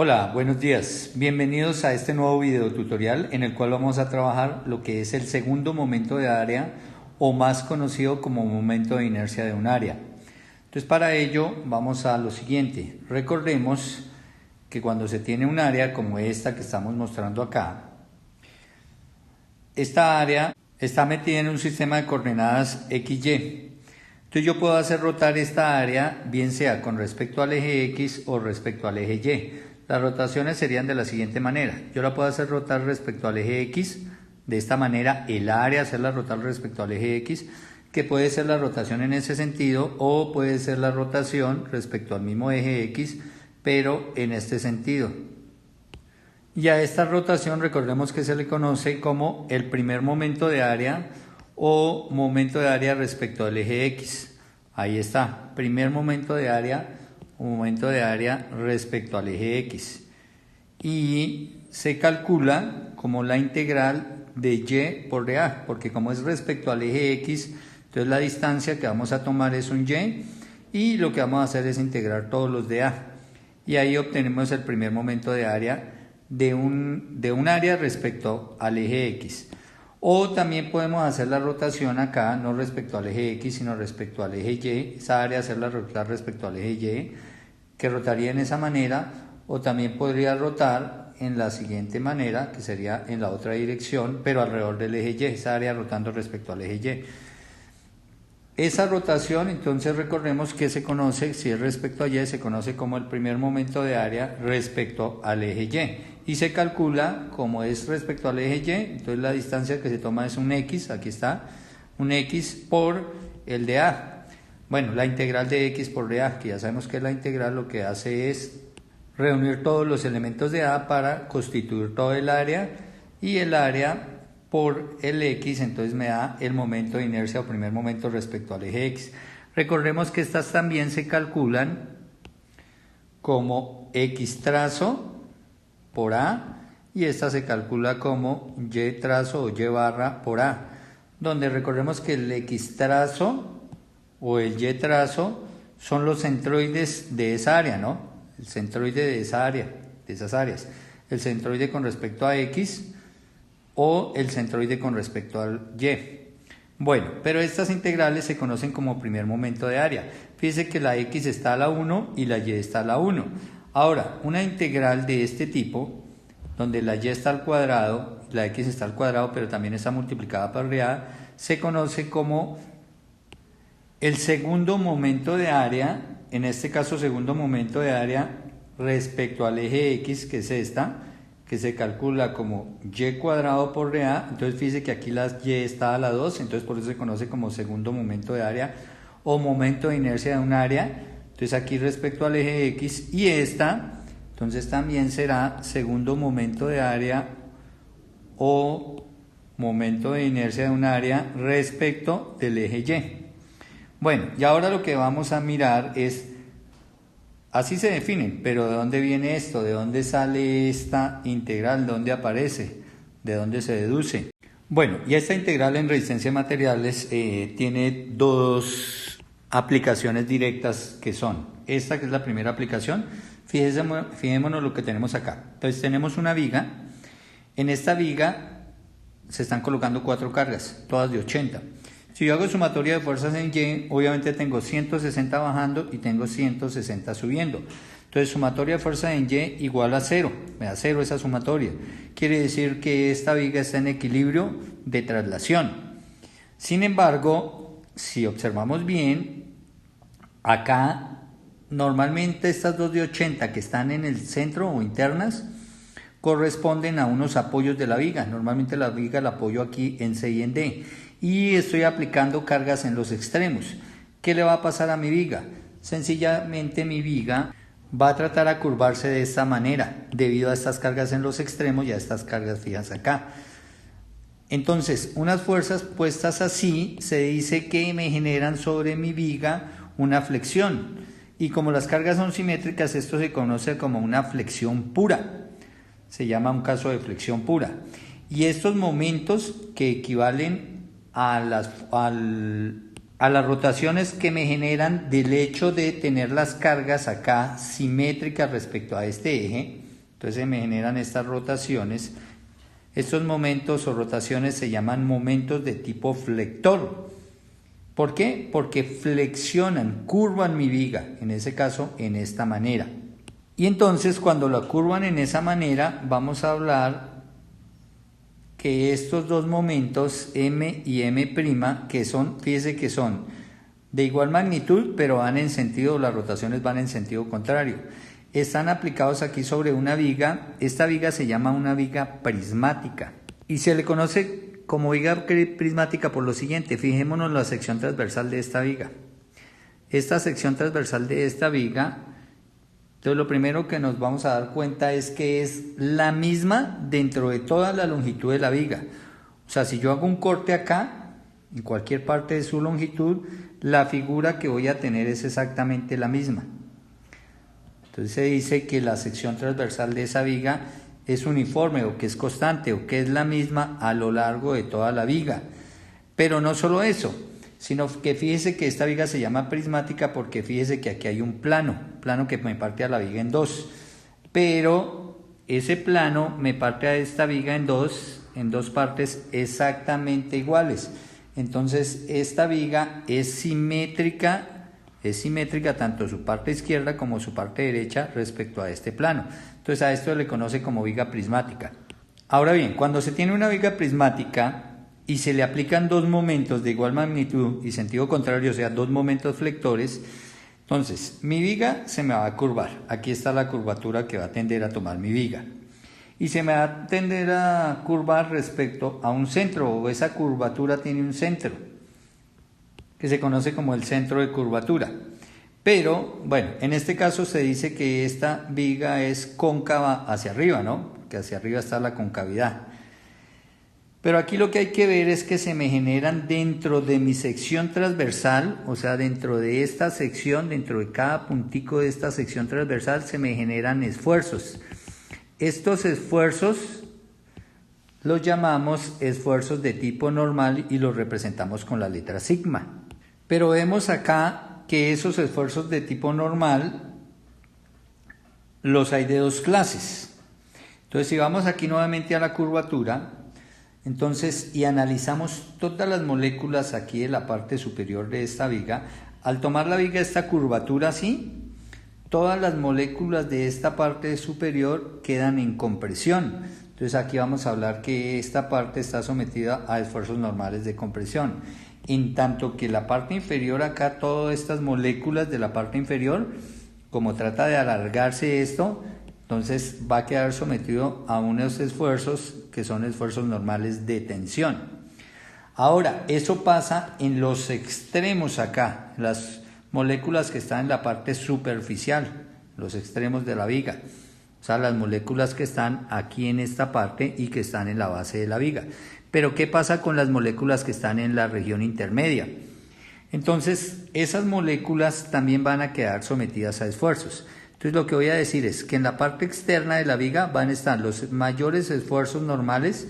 Hola, buenos días. Bienvenidos a este nuevo video tutorial en el cual vamos a trabajar lo que es el segundo momento de área o más conocido como momento de inercia de un área. Entonces para ello vamos a lo siguiente. Recordemos que cuando se tiene un área como esta que estamos mostrando acá, esta área está metida en un sistema de coordenadas XY. Entonces yo puedo hacer rotar esta área bien sea con respecto al eje X o respecto al eje Y. Las rotaciones serían de la siguiente manera. Yo la puedo hacer rotar respecto al eje X, de esta manera el área hacerla rotar respecto al eje X, que puede ser la rotación en ese sentido o puede ser la rotación respecto al mismo eje X, pero en este sentido. Y a esta rotación recordemos que se le conoce como el primer momento de área o momento de área respecto al eje X. Ahí está, primer momento de área o momento de área respecto al eje X. Y se calcula como la integral de Y por dA, porque como es respecto al eje X, entonces la distancia que vamos a tomar es un Y y lo que vamos a hacer es integrar todos los de A. Y ahí obtenemos el primer momento de área de un área respecto al eje X. O también podemos hacer la rotación acá, no respecto al eje X, sino respecto al eje Y, esa área hacerla rotar respecto al eje Y, que rotaría en esa manera, o también podría rotar en la siguiente manera, que sería en la otra dirección, pero alrededor del eje Y, esa área rotando respecto al eje Y. Esa rotación, entonces recordemos que se conoce, si es respecto a Y, se conoce como el primer momento de área respecto al eje Y. Y se calcula, como es respecto al eje Y, entonces la distancia que se toma es un X, aquí está, un X por el de A. Bueno, la integral de X por de A, que ya sabemos que la integral lo que hace es reunir todos los elementos de A para constituir todo el área, y el área por el X, entonces me da el momento de inercia o primer momento respecto al eje X. Recordemos que estas también se calculan como X trazo por A y esta se calcula como Y trazo o Y barra por A, donde recordemos que el X trazo o el Y trazo son los centroides de esa área, ¿no? El centroide de esa área, de esas áreas. El centroide con respecto a X o el centroide con respecto al Y. Bueno, pero estas integrales se conocen como primer momento de área. Fíjese que la X está a la 1 y la Y está a la 1. Ahora, una integral de este tipo, donde la Y está al cuadrado, la X está al cuadrado, pero también está multiplicada por A, se conoce como el segundo momento de área, en este caso segundo momento de área respecto al eje X, que es esta, que se calcula como Y cuadrado por dA. Entonces fíjese que aquí la Y está a la 2, entonces por eso se conoce como segundo momento de área o momento de inercia de un área. Entonces aquí respecto al eje X, y esta, entonces también será segundo momento de área o momento de inercia de un área respecto del eje Y. Bueno, y ahora lo que vamos a mirar es, así se definen, pero ¿de dónde viene esto? ¿De dónde sale esta integral? ¿De dónde aparece? ¿De dónde se deduce? Bueno, y esta integral en resistencia de materiales tiene dos aplicaciones directas que son, esta que es la primera aplicación, fijémonos lo que tenemos acá. Entonces tenemos una viga, en esta viga se están colocando 4 cargas, todas de 80. Si yo hago sumatoria de fuerzas en Y, obviamente tengo 160 bajando y tengo 160 subiendo. Entonces sumatoria de fuerza en Y igual a 0, me da 0 esa sumatoria. Quiere decir que esta viga está en equilibrio de traslación. Sin embargo, si observamos bien, acá normalmente estas dos de 80 que están en el centro o internas corresponden a unos apoyos de la viga. Normalmente la viga la apoyo aquí en C y en D. Y estoy aplicando cargas en los extremos. ¿Qué le va a pasar a mi viga? Sencillamente mi viga va a tratar a curvarse de esta manera debido a estas cargas en los extremos y a estas cargas fijas acá. Entonces, unas fuerzas puestas así se dice que me generan sobre mi viga una flexión. Y como las cargas son simétricas, esto se conoce como una flexión pura. Se llama un caso de flexión pura. Y estos momentos que equivalen a las rotaciones que me generan del hecho de tener las cargas acá simétricas respecto a este eje, Entonces se me generan estas rotaciones. Estos momentos o rotaciones se llaman momentos de tipo flector. ¿Por qué? Porque flexionan, curvan mi viga, en ese caso en esta manera. Y entonces cuando la curvan en esa manera vamos a hablar que estos dos momentos M y M', que son, fíjese que son de igual magnitud, pero van en sentido, las rotaciones van en sentido contrario. Están aplicados aquí sobre una viga. Esta viga se llama una viga prismática y se le conoce como viga prismática por lo siguiente. Fijémonos en la sección transversal de esta viga. Esta sección transversal de esta viga, entonces lo primero que nos vamos a dar cuenta es que es la misma dentro de toda la longitud de la viga. O sea, si yo hago un corte acá, en cualquier parte de su longitud, la figura que voy a tener es exactamente la misma. Entonces se dice que la sección transversal de esa viga es uniforme o que es constante o que es la misma a lo largo de toda la viga. Pero no solo eso, sino que fíjese que esta viga se llama prismática porque fíjese que aquí hay un plano que me parte a la viga en dos. Pero ese plano me parte a esta viga en dos partes exactamente iguales. Entonces esta viga es simétrica tanto su parte izquierda como su parte derecha respecto a este plano. Entonces a esto le conoce como viga prismática. Ahora bien, cuando se tiene una viga prismática y se le aplican dos momentos de igual magnitud y sentido contrario, o sea, dos momentos flectores, entonces mi viga se me va a curvar. Aquí está la curvatura que va a tender a tomar mi viga. Y se me va a tender a curvar respecto a un centro, o esa curvatura tiene un centro, que se conoce como el centro de curvatura. Pero, bueno, en este caso se dice que esta viga es cóncava hacia arriba, ¿no? Porque hacia arriba está la concavidad. Pero aquí lo que hay que ver es que se me generan dentro de mi sección transversal, o sea, dentro de esta sección, dentro de cada puntico de esta sección transversal, se me generan esfuerzos. Estos esfuerzos los llamamos esfuerzos de tipo normal y los representamos con la letra sigma. Pero vemos acá que esos esfuerzos de tipo normal los hay de dos clases. Entonces, si vamos aquí nuevamente a la curvatura, entonces, y analizamos todas las moléculas aquí de la parte superior de esta viga, al tomar la viga esta curvatura así, todas las moléculas de esta parte superior quedan en compresión. Entonces aquí vamos a hablar que esta parte está sometida a esfuerzos normales de compresión. En tanto que la parte inferior acá, todas estas moléculas de la parte inferior, como trata de alargarse esto, entonces va a quedar sometido a unos esfuerzos que son esfuerzos normales de tensión. Ahora, eso pasa en los extremos acá, las moléculas que están en la parte superficial, los extremos de la viga, o sea, las moléculas que están aquí en esta parte y que están en la base de la viga. Pero ¿qué pasa con las moléculas que están en la región intermedia? Entonces, esas moléculas también van a quedar sometidas a esfuerzos. Entonces, lo que voy a decir es que en la parte externa de la viga van a estar los mayores esfuerzos normales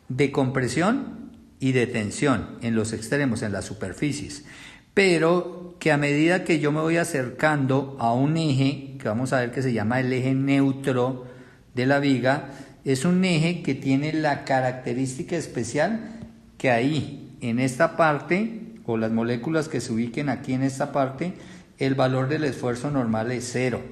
de compresión y de tensión en los extremos, en las superficies. Pero que a medida que yo me voy acercando a un eje, que vamos a ver que se llama el eje neutro de la viga, es un eje que tiene la característica especial que ahí, en esta parte, o las moléculas que se ubiquen aquí en esta parte, el valor del esfuerzo normal es 0.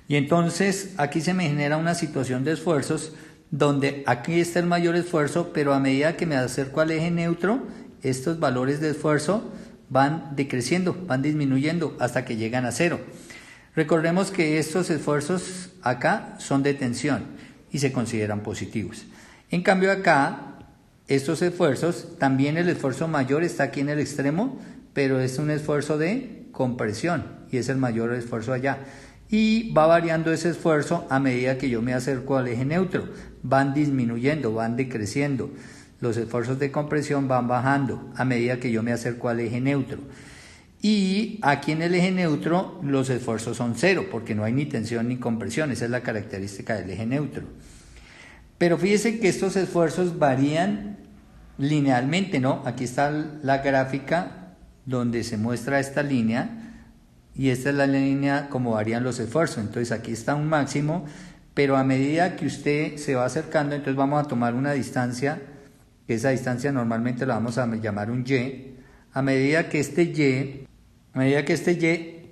Y entonces aquí se me genera una situación de esfuerzos donde aquí está el mayor esfuerzo, pero a medida que me acerco al eje neutro, estos valores de esfuerzo van decreciendo, van disminuyendo hasta que llegan a 0. Recordemos que estos esfuerzos acá son de tensión y se consideran positivos. En cambio acá, estos esfuerzos, también el esfuerzo mayor está aquí en el extremo, pero es un esfuerzo de compresión y es el mayor esfuerzo allá. Y va variando ese esfuerzo a medida que yo me acerco al eje neutro. Van disminuyendo, van decreciendo. Los esfuerzos de compresión van bajando a medida que yo me acerco al eje neutro. Y aquí en el eje neutro los esfuerzos son 0 porque no hay ni tensión ni compresión. Esa es la característica del eje neutro. Pero fíjese que estos esfuerzos varían linealmente, ¿no? Aquí está la gráfica donde se muestra esta línea y esta es la línea como varían los esfuerzos. Entonces aquí está un máximo, pero a medida que usted se va acercando, entonces vamos a tomar una distancia, que esa distancia normalmente la vamos a llamar un y. A medida que este y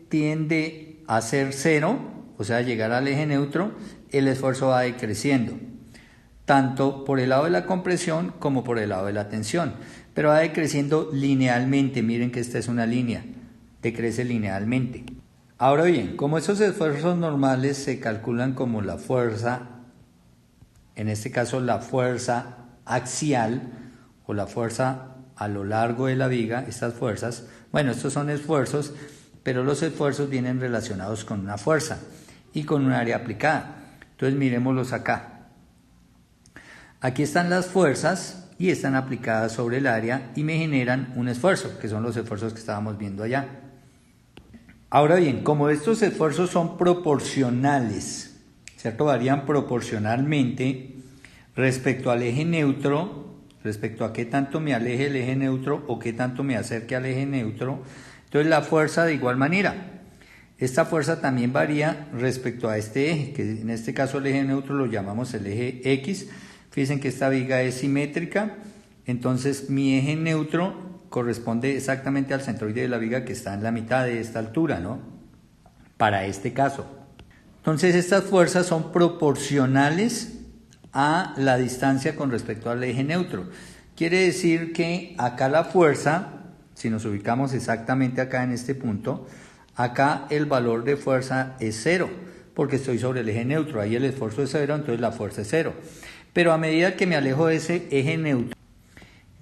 tiende a ser cero, o sea, llegar al eje neutro, el esfuerzo va decreciendo, tanto por el lado de la compresión como por el lado de la tensión, pero va decreciendo linealmente. Miren que esta es una línea, decrece linealmente. Ahora bien, como esos esfuerzos normales se calculan como la fuerza, en este caso la fuerza axial o la fuerza a lo largo de la viga, estas fuerzas, bueno, estos son esfuerzos, pero los esfuerzos vienen relacionados con una fuerza y con un área aplicada. Entonces miremoslos acá. Aquí están las fuerzas y están aplicadas sobre el área y me generan un esfuerzo, que son los esfuerzos que estábamos viendo allá. Ahora bien, como estos esfuerzos son proporcionales, ¿cierto? Varían proporcionalmente respecto al eje neutro, respecto a qué tanto me aleje el eje neutro o qué tanto me acerque al eje neutro, entonces la fuerza de igual manera. Esta fuerza también varía respecto a este eje, que en este caso el eje neutro lo llamamos el eje X. Fíjense que esta viga es simétrica, entonces mi eje neutro corresponde exactamente al centroide de la viga que está en la mitad de esta altura, ¿no? Para este caso. Entonces estas fuerzas son proporcionales a la distancia con respecto al eje neutro. Quiere decir que acá la fuerza, si nos ubicamos exactamente acá en este punto, acá el valor de fuerza es 0, porque estoy sobre el eje neutro, ahí el esfuerzo es 0, entonces la fuerza es 0. Pero a medida que me alejo de ese eje neutro,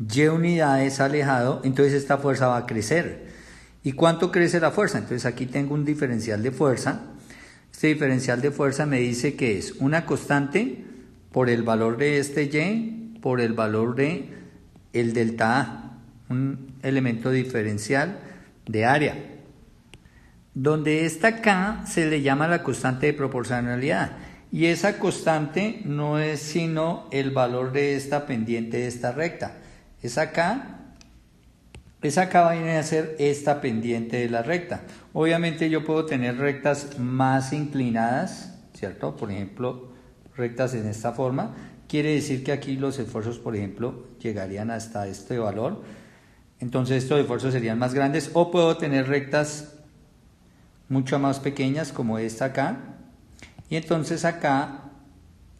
y unidades alejado, entonces esta fuerza va a crecer. ¿Y cuánto crece la fuerza? Entonces aquí tengo un diferencial de fuerza. Este diferencial de fuerza me dice que es una constante por el valor de este y por el valor de el delta A, un elemento diferencial de área, donde esta K se le llama la constante de proporcionalidad, y esa constante no es sino el valor de esta pendiente de esta recta. Esa K viene a ser esta pendiente de la recta. Obviamente yo puedo tener rectas más inclinadas, ¿cierto? Por ejemplo, rectas en esta forma. Quiere decir que aquí los esfuerzos, por ejemplo, llegarían hasta este valor. Entonces estos esfuerzos serían más grandes. O puedo tener rectas mucho más pequeñas como esta acá. Y entonces acá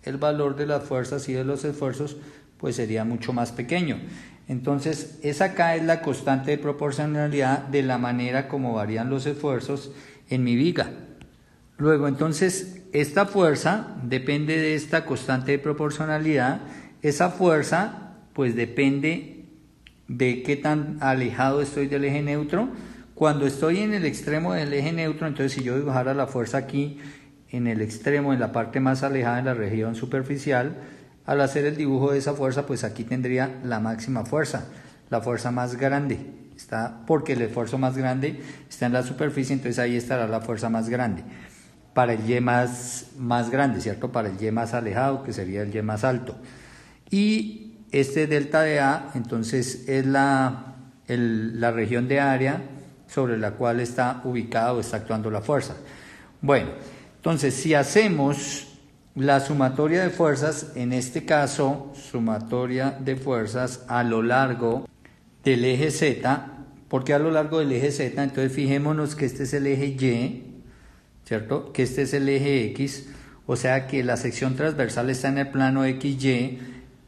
el valor de las fuerzas y de los esfuerzos pues sería mucho más pequeño. Entonces esa acá es la constante de proporcionalidad de la manera como varían los esfuerzos en mi viga. Luego entonces esta fuerza depende de esta constante de proporcionalidad. Esa fuerza pues depende de qué tan alejado estoy del eje neutro. Cuando estoy en el extremo del eje neutro, entonces si yo dibujara la fuerza aquí en el extremo, en la parte más alejada de la región superficial, al hacer el dibujo de esa fuerza, pues aquí tendría la máxima fuerza, la fuerza más grande, porque el esfuerzo más grande está en la superficie, entonces ahí estará la fuerza más grande. Para el Y más grande, ¿cierto? Para el Y más alejado, que sería el Y más alto. Y este delta de A, entonces, es la región de área sobre la cual está ubicada o está actuando la fuerza. Bueno, entonces, si hacemos la sumatoria de fuerzas, en este caso, sumatoria de fuerzas a lo largo del eje Z, ¿por qué a lo largo del eje Z? Entonces, fijémonos que este es el eje Y, ¿cierto? Que este es el eje X, o sea que la sección transversal está en el plano XY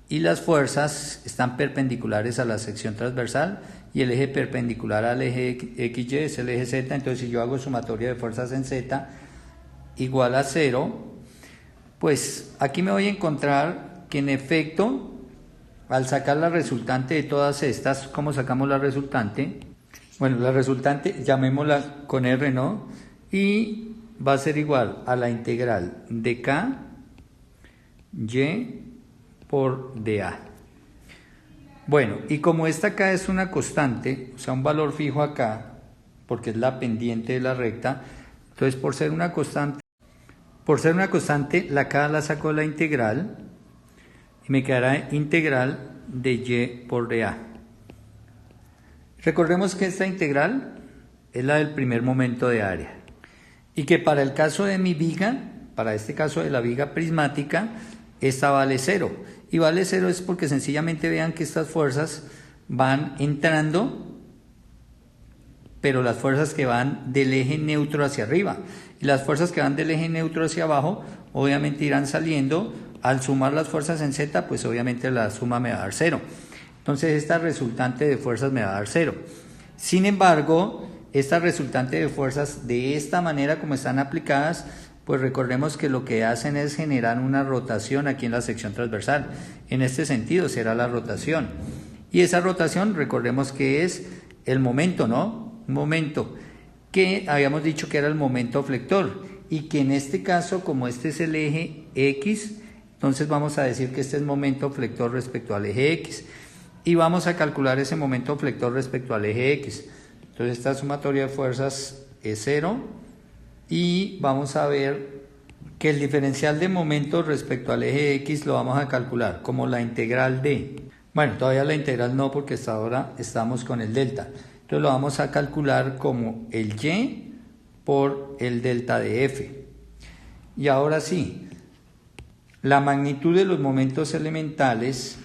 y las fuerzas están perpendiculares a la sección transversal y el eje perpendicular al eje XY es el eje Z. Entonces, si yo hago sumatoria de fuerzas en Z igual a 0, pues aquí me voy a encontrar que en efecto, al sacar la resultante de todas estas, ¿cómo sacamos la resultante? Bueno, la resultante llamémosla con R, ¿no? Y va a ser igual a la integral de K Y por dA. Bueno, y como esta acá es una constante, o sea, un valor fijo acá, porque es la pendiente de la recta, entonces por ser una constante, la K la saco de la integral y me quedará integral de Y por dA. Recordemos que esta integral es la del primer momento de área y que para el caso de mi viga para este caso de la viga prismática, esta vale 0. Y vale 0 es porque sencillamente vean que estas fuerzas van entrando, pero las fuerzas que van del eje neutro hacia arriba. Y las fuerzas que van del eje neutro hacia abajo, obviamente irán saliendo. Al sumar las fuerzas en Z, pues obviamente la suma me va a dar 0. Entonces esta resultante de fuerzas me va a dar 0. Sin embargo, esta resultante de fuerzas de esta manera como están aplicadas, pues recordemos que lo que hacen es generar una rotación aquí en la sección transversal. En este sentido será la rotación. Y esa rotación, recordemos que es el momento, ¿no? Un momento que habíamos dicho que era el momento flector y que en este caso, como este es el eje X, entonces vamos a decir que este es momento flector respecto al eje X y vamos a calcular ese momento flector respecto al eje X. Entonces esta sumatoria de fuerzas es 0 y vamos a ver que el diferencial de momento respecto al eje X lo vamos a calcular como la integral de... Bueno, todavía la integral no porque hasta ahora estamos con el delta. Entonces lo vamos a calcular como el Y por el delta de F. Y ahora sí, la magnitud de los momentos elementales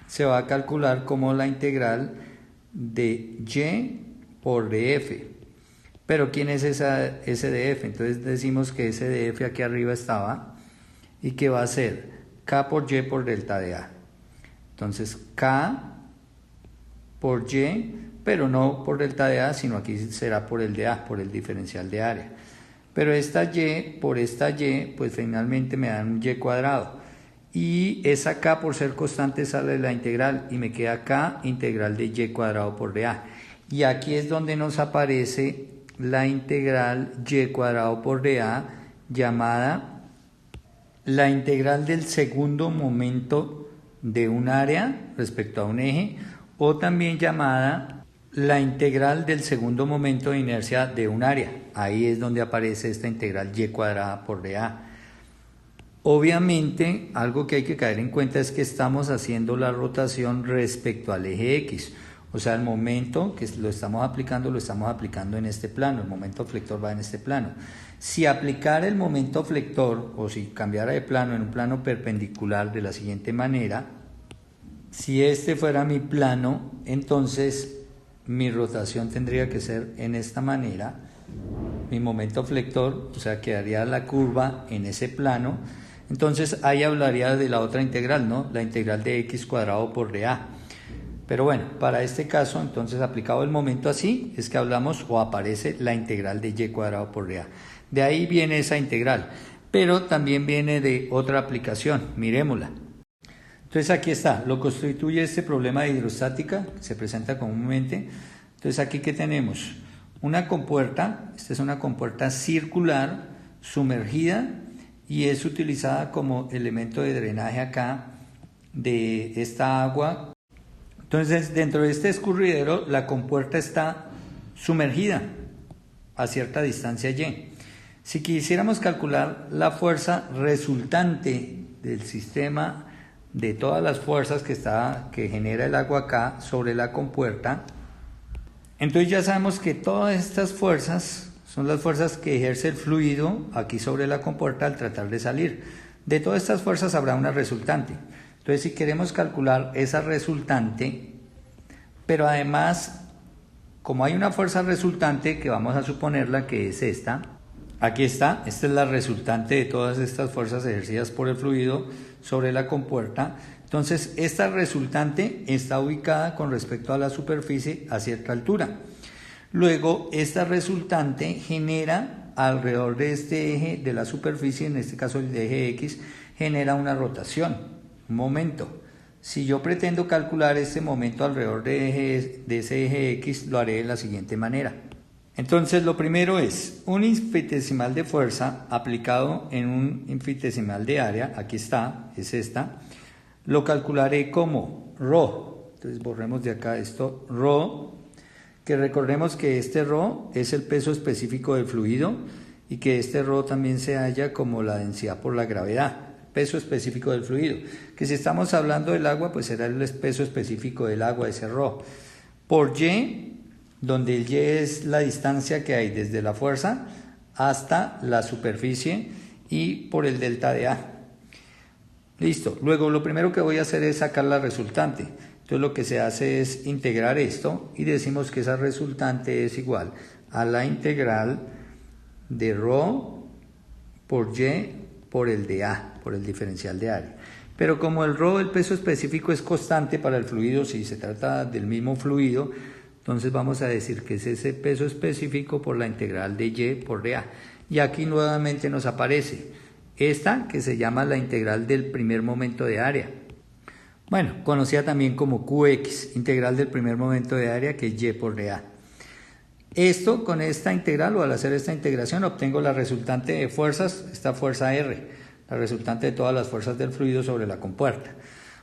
se va a calcular como la integral de Y por dF. Pero ¿quién es ese dF? Entonces decimos que ese dF aquí arriba estaba y que va a ser K por Y por delta de A. Entonces K por Y, pero no por delta de A, sino aquí será por el de A, por el diferencial de área. Pero esta Y por esta Y, pues finalmente me dan un Y cuadrado. Y esa K por ser constante sale de la integral y me queda K integral de Y cuadrado por dA. Y aquí es donde nos aparece la integral Y cuadrado por dA llamada la integral del segundo momento de un área respecto a un eje, o también llamada la integral del segundo momento de inercia de un área. Ahí es donde aparece esta integral Y cuadrada por dA. Obviamente, algo que hay que caer en cuenta es que estamos haciendo la rotación respecto al eje X. O sea, el momento que lo estamos aplicando en este plano. El momento flector va en este plano. Si aplicara el momento flector, o si cambiara de plano en un plano perpendicular de la siguiente manera, si este fuera mi plano, entonces mi rotación tendría que ser en esta manera. Mi momento flector, o sea, quedaría la curva en ese plano. Entonces ahí hablaría de la otra integral, ¿no? La integral de X cuadrado por dA. Pero bueno, para este caso, entonces aplicado el momento así, es que hablamos o aparece la integral de Y cuadrado por dA. De ahí viene esa integral, pero también viene de otra aplicación, mirémosla. Entonces aquí está, lo constituye este problema de hidrostática, que se presenta comúnmente. Entonces aquí, ¿qué tenemos? Una compuerta, esta es una compuerta circular, sumergida, y es utilizada como elemento de drenaje acá de esta agua. Entonces, dentro de este escurridero, la compuerta está sumergida a cierta distancia Y. Si quisiéramos calcular la fuerza resultante del sistema, de todas las fuerzas que genera el agua acá sobre la compuerta, entonces ya sabemos que todas estas fuerzas son las fuerzas que ejerce el fluido aquí sobre la compuerta al tratar de salir. De todas estas fuerzas habrá una resultante. Entonces, si queremos calcular esa resultante, pero además, como hay una fuerza resultante, que vamos a suponerla que es esta, aquí está, esta es la resultante de todas estas fuerzas ejercidas por el fluido sobre la compuerta. Entonces, esta resultante está ubicada con respecto a la superficie a cierta altura. Luego, esta resultante genera alrededor de este eje de la superficie, en este caso el eje X, genera una rotación, un momento. Si yo pretendo calcular este momento alrededor de ese eje X, lo haré de la siguiente manera. Entonces, lo primero es un infinitesimal de fuerza aplicado en un infinitesimal de área, aquí está, es esta, lo calcularé como ρ. Entonces, borremos de acá esto, ρ, que recordemos que este ρ es el peso específico del fluido y que este ρ también se halla como la densidad por la gravedad, peso específico del fluido, que si estamos hablando del agua, pues será el peso específico del agua, ese ρ, por Y, donde el Y es la distancia que hay desde la fuerza hasta la superficie, y por el delta de A. Listo. Luego lo primero que voy a hacer es sacar la resultante. Entonces lo que se hace es integrar esto y decimos que esa resultante es igual a la integral de ρ por y por el de A, por el diferencial de área. Pero como el ρ, el peso específico, es constante para el fluido, si se trata del mismo fluido, entonces vamos a decir que es ese peso específico por la integral de y por de A. Y aquí nuevamente nos aparece esta que se llama la integral del primer momento de área. Bueno, conocida también como Qx, integral del primer momento de área, que es y por de A. Esto, con esta integral, o al hacer esta integración, obtengo la resultante de fuerzas, esta fuerza R, la resultante de todas las fuerzas del fluido sobre la compuerta.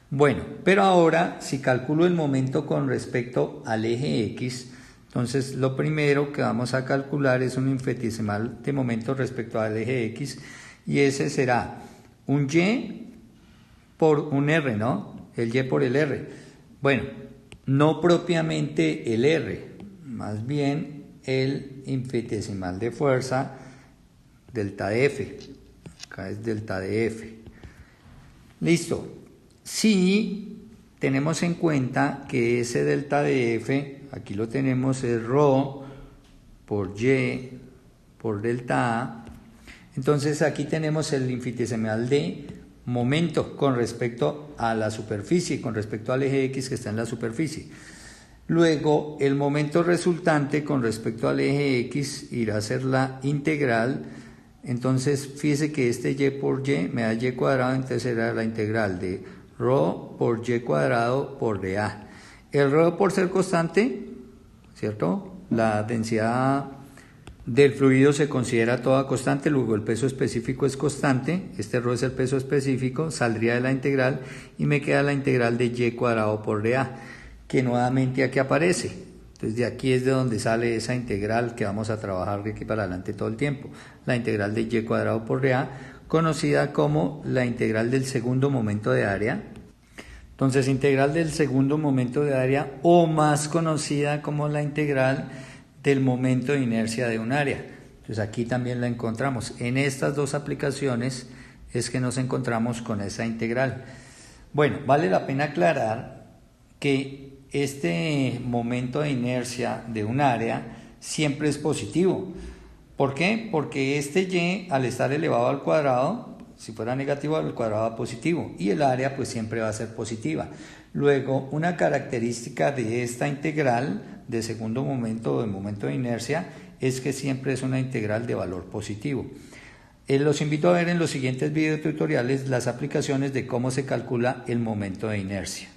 Bueno, pero ahora, si calculo el momento con respecto al eje X, entonces lo primero que vamos a calcular es un infinitesimal de momento respecto al eje X, y ese será un Y por un R, ¿no? El Y por el R. Bueno, no propiamente el R, más bien el infinitesimal de fuerza delta de F. Acá es delta de F. Listo. Si tenemos en cuenta que ese delta de F, aquí lo tenemos, es ρ por Y por delta A, entonces aquí tenemos el infinitesimal de momento con respecto a la superficie, con respecto al eje X que está en la superficie. Luego, el momento resultante con respecto al eje X irá a ser la integral. Entonces, fíjese que este Y por Y me da Y cuadrado, entonces será la integral de ρ por Y cuadrado por dA. El ρ, por ser constante, ¿cierto? La densidad del fluido se considera toda constante, luego el peso específico es constante, este ρ es el peso específico, saldría de la integral y me queda la integral de Y cuadrado por dA, que nuevamente aquí aparece. Entonces de aquí es de donde sale esa integral que vamos a trabajar de aquí para adelante todo el tiempo, la integral de Y cuadrado por dA, conocida como la integral del segundo momento de área. Entonces, integral del segundo momento de área, o más conocida como la integral del momento de inercia de un área. Entonces aquí también la encontramos. En estas dos aplicaciones es que nos encontramos con esa integral. Bueno, vale la pena aclarar que este momento de inercia de un área siempre es positivo. ¿Por qué? Porque este y, al estar elevado al cuadrado, si fuera negativo, al cuadrado va positivo, y el área pues siempre va a ser positiva. Luego, una característica de esta integral de segundo momento o de momento de inercia es que siempre es una integral de valor positivo. Los invito a ver en los siguientes videotutoriales las aplicaciones de cómo se calcula el momento de inercia.